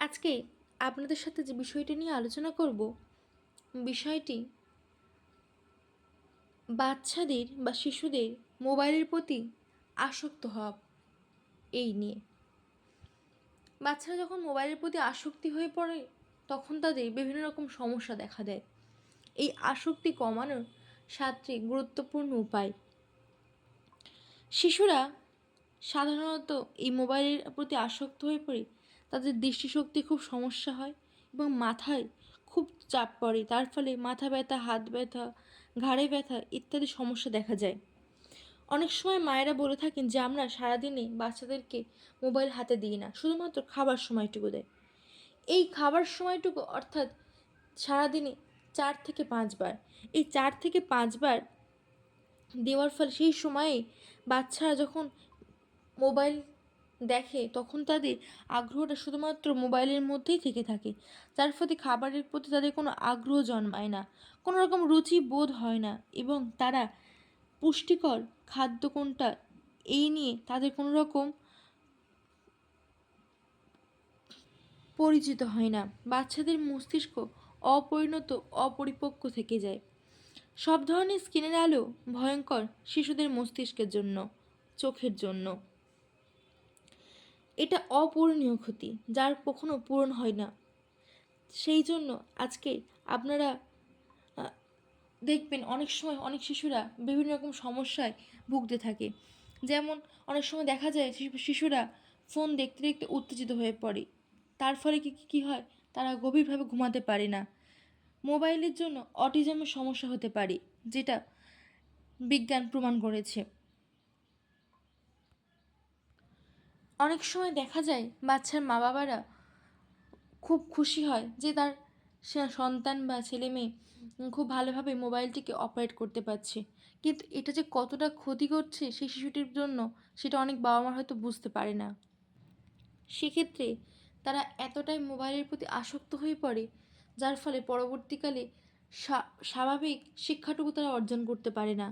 আজকে আপনাদের সাথে যে বিষয়টি নিয়ে আলোচনা করব, বিষয়টি বাচ্চাদের বা শিশুদের মোবাইলের প্রতি আসক্ত হওয়া এই নিয়ে। বাচ্চারা যখন মোবাইলের প্রতি আসক্তি হয়ে পড়ে তখন তাদের বিভিন্ন রকম সমস্যা দেখা দেয়। এই আসক্তি কমানোর 7টি গুরুত্বপূর্ণ উপায়। শিশুরা সাধারণত এই মোবাইলের প্রতি আসক্ত হয়ে পড়ে তাদের দৃষ্টিশক্তি খুব সমস্যা হয় এবং মাথায় খুব চাপ পড়ে। তার ফলে মাথা ব্যথা, হাত ব্যথা, ঘাড়ে ব্যথা ইত্যাদি সমস্যা দেখা যায়। অনেক সময় মায়েরা বলে থাকেন যে আমরা সারাদিনে বাচ্চাদেরকে মোবাইল হাতে দিই না, শুধুমাত্র খাবার সময়টুকু দেয়। এই খাবার সময়টুকু অর্থাৎ সারাদিনে 4 থেকে 5 বার, এই 4 থেকে 5 বার দেওয়ার ফলে সেই সময়ে বাচ্চারা যখন মোবাইল দেখে তখন তাদের আগ্রহটা শুধুমাত্র মোবাইলের মধ্যেই থেকে থাকে, যার ফলে খাবারের প্রতি তাদের কোনো আগ্রহ জন্মায় না, কোনো রকম রুচি বোধ হয় না এবং তারা পুষ্টিকর খাদ্য কোনটা এই নিয়ে তাদের কোনো রকম পরিচিত হয় না। বাচ্চাদের মস্তিষ্ক অপরিণত, অপরিপক্ক থেকে যায়। সব ধরনের স্ক্রিনের আলো ভয়ঙ্কর শিশুদের মস্তিষ্কের জন্য, চোখের জন্য। এটা অপূরণীয় ক্ষতি, যার কখনো পূরণ হয় না। সেই জন্য আজকে আপনারা দেখবেন অনেক সময় অনেক শিশুরা বিভিন্ন রকম সমস্যায় ভুগতে থাকে। যেমন অনেক সময় দেখা যায় শিশুরা ফোন দেখতে দেখতে উত্তেজিত হয়ে পড়ে। তার ফলে কী হয়, তারা গভীরভাবে ঘুমাতে পারে না। মোবাইলের জন্য অটিজমের সমস্যা হতে পারে, যেটা বিজ্ঞান প্রমাণ করেছে। অনেক সময় দেখা যায় বাচ্চার মা বাবারা খুব খুশি হয় যে তার সন্তান বা ছেলে মেয়ে খুব ভালোভাবে মোবাইলটিকে অপারেট করতে পারছে, কিন্তু এটা যে কতটা ক্ষতি করছে সেই শিশুটির জন্য সেটা অনেক বাবা মা হয়তো বুঝতে পারে না। সেক্ষেত্রে তারা এতটাই মোবাইলের প্রতি আসক্ত হয়ে পড়ে, যার ফলে পরবর্তীকালে স্বাভাবিক শিক্ষাটুকু তারা অর্জন করতে পারে না।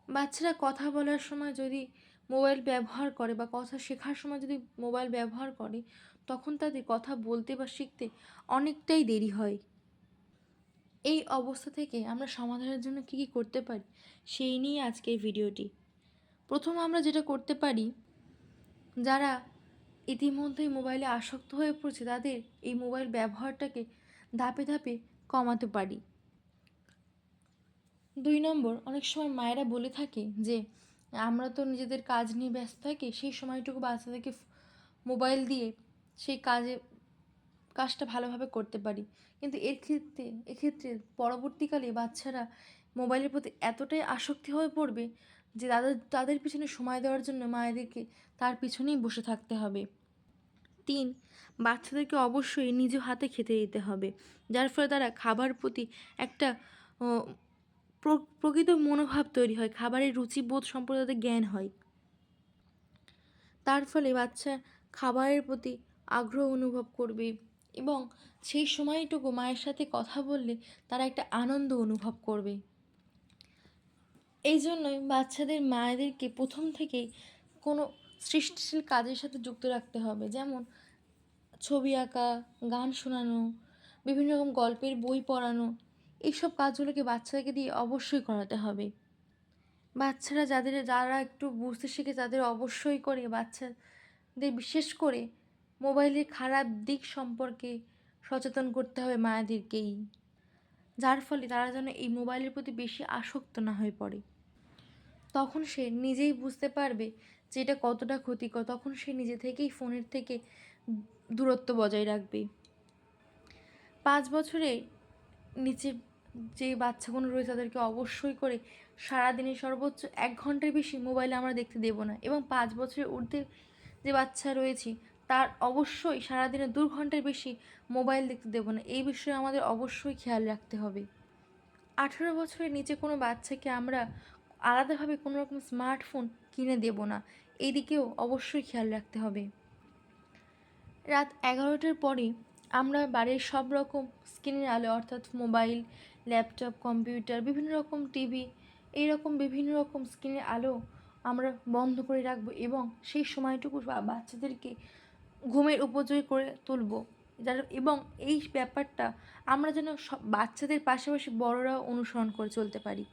বাচ্চারা কথা বলার সময় যদি মোবাইল ব্যবহার করে বা কথা শেখার সময় যদি মোবাইল ব্যবহার করে, তখন তাদের কথা বলতে বা শিখতে অনেকটাই দেরি হয়। এই অবস্থা থেকে আমরা সমাধানের জন্য কী কী করতে পারি সেই নিয়ে আজকের ভিডিওটি। প্রথম আমরা যেটা করতে পারি, যারা ইতিমধ্যেই মোবাইলে আসক্ত হয়ে পড়ছে তাদের এই মোবাইল ব্যবহারটাকে ধাপে ধাপে কমাতে পারি। 2 নম্বর, অনেক সময় মায়েরা বলে থাকে যে আমরা তো নিজেদের কাজ নিয়ে ব্যস্ত থাকি, সেই সময়টুকু বাচ্চাদেরকে মোবাইল দিয়ে সেই কাজটা ভালোভাবে করতে পারি। কিন্তু এক্ষেত্রে পরবর্তীকালে বাচ্চারা মোবাইলের প্রতি এতটাই আসক্তি হয়ে পড়বে যে তাদের পিছনে সময় দেওয়ার জন্য মায়েদেরকে তার পিছনেই বসে থাকতে হবে। 3, বাচ্চাদেরকে অবশ্যই নিজ হাতে খেতে দিতে হবে, যার ফলে তারা খাবার প্রতি একটা প্রকৃত মনোভাব তৈরি হয়, খাবারের রুচিবোধ সম্পর্কে তাদের জ্ঞান হয়। তার ফলে বাচ্চা খাবারের প্রতি আগ্রহ অনুভব করবে এবং সেই সময়টুকু মায়ের সাথে কথা বললে তারা একটা আনন্দ অনুভব করবে। এই জন্যই বাচ্চাদের মায়েদেরকে প্রথম থেকেই কোনো সৃষ্টিশীল কাজের সাথে যুক্ত রাখতে হবে, যেমন ছবি আঁকা, গান শোনানো, বিভিন্ন রকম গল্পের বই পড়ানো। এইসব কাজগুলোকে বাচ্চাদেরকে দিয়ে অবশ্যই করাতে হবে। বাচ্চারা যারা একটু বুঝতে শিখে তাদের অবশ্যই করে বাচ্চাদের বিশেষ করে মোবাইলের খারাপ দিক সম্পর্কে সচেতন করতে হবে মায়েদেরকেই, যার ফলে তারা যেন এই মোবাইলের প্রতি বেশি আসক্ত না হয়ে পড়ে। তখন সে নিজেই বুঝতে পারবে যে এটা কতটা ক্ষতিকর, তখন সে নিজে থেকেই ফোনের থেকে দূরত্ব বজায় রাখবে। 5 বছরের নিচে যে বাচ্চাগুলো রয়েছে তাদেরকে অবশ্যই করে সারাদিনে সর্বোচ্চ 1 ঘন্টার বেশি মোবাইলে আমরা দেখতে দেব না, এবং 5 বছরের ঊর্ধ্বে যে বাচ্চা রয়েছে তার অবশ্যই সারাদিনে 2 ঘন্টার বেশি মোবাইল দেখতে দেব না। এই বিষয়ে আমাদের অবশ্যই খেয়াল রাখতে হবে। 18 বছরের নিচে কোনো বাচ্চাকে আমরা আলাদাভাবে কোনো রকম স্মার্টফোন কিনে দেব না, এই দিকেও অবশ্যই খেয়াল রাখতে হবে। রাত 11টার পরে আমরা বাড়ির সব রকম স্ক্রিনের আলো অর্থাৎ মোবাইল, ল্যাপটপ, কম্পিউটার, বিভিন্ন রকম টিভি, এইরকম বিভিন্ন রকম স্ক্রিনের আলো আমরা বন্ধ করে রাখবো এবং সেই সময়টুকু বাচ্চাদেরকে ঘুমের উপযোগী করে তুলব, যার এবং এই ব্যাপারটা আমরা যেন বাচ্চাদের পাশাপাশি বড়রাও অনুসরণ করে চলতে পারি।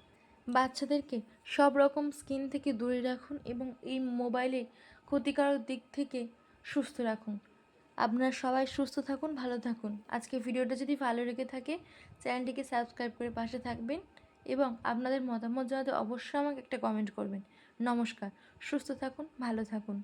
বাচ্চাদেরকে সব রকম স্ক্রিন থেকে দূরে রাখুন এবং এই মোবাইলের ক্ষতিকারক দিক থেকে সুস্থ রাখুন। আপনারা সবাই সুস্থ থাকুন, ভালো থাকুন। আজকে ভিডিওটা যদি ভালো লেগে থাকে চ্যানেলটিকে সাবস্ক্রাইব করে পাশে থাকবেন এবং আপনাদের মতামত জানাতে অবশ্যই আমাকে একটা কমেন্ট করবেন। নমস্কার, সুস্থ থাকুন, ভালো থাকুন।